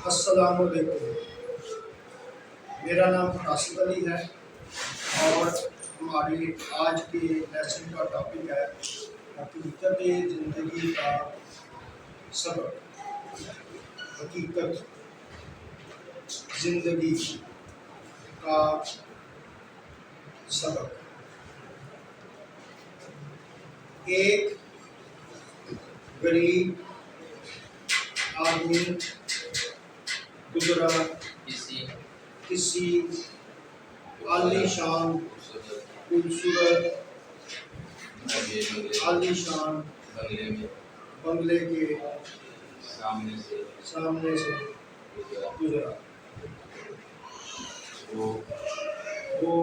السلام علیکم، میرا نام راشد علی ہے اور ہماری آج کے لیسن کا ٹاپک ہے حقیقت زندگی کا سبق۔ حقیقت زندگی کا سبق۔ ایک غریب آدمی گزرا کسی عالی شان خوبصورت عالی شان بنگلے کے سامنے سے گزرا۔ وہ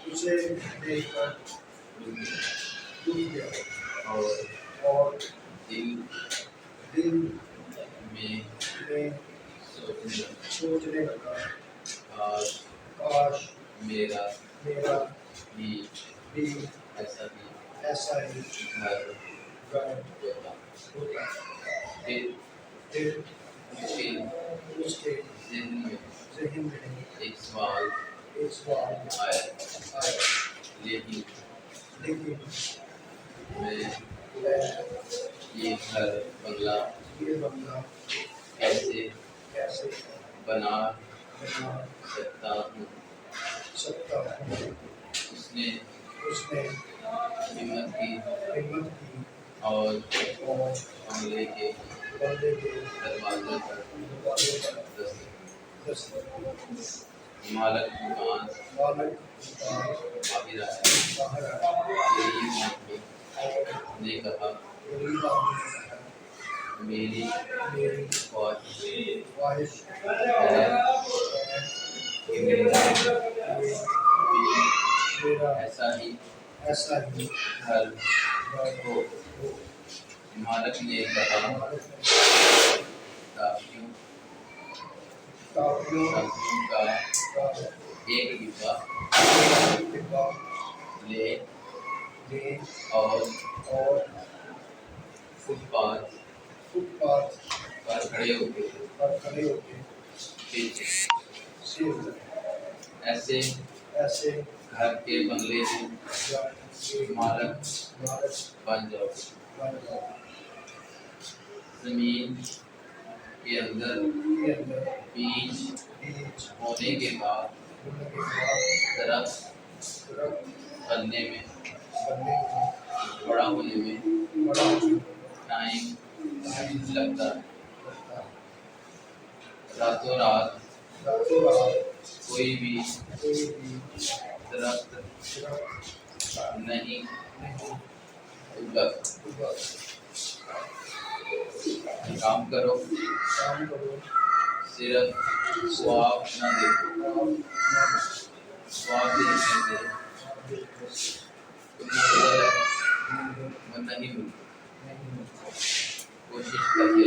اسے دیکھ کر رک گیا اور دل میں سوچنے لگا، کاش میرا بھی ایسا ہی گھر ہوتا۔ پھر اس کے ذہن میں ایک سوال آیا، لیکن میں یہ بنگلہ کیسے بنا سکتا ہوں؟ اس نے ہمت کی اور بنگلے کے دروازے پر مالک دکان باہر آیا۔ غریب آدمی نے کہا، میری خواہش ہے کہ میرا ایسا ہی گھر ہو۔ مالک نے کہا، ٹافیوں کا ایک ڈبہ لے اور فٹ پاتھ پر کھڑے ہو کے ایسے گھر کے بنگلے میں مالک بن جاؤ۔ زمین کے اندر بیج ہونے کے بعد درخت پھلنے میں بڑا ہونے میں ٹائم لگتا ہے۔ راتوں رات کوئی بھی درخت نہیں اگا۔ کام کرو، صرف خواب نہ دیکھو۔ خواب دیکھنے سے نہیں ملتی، کوشش کرتے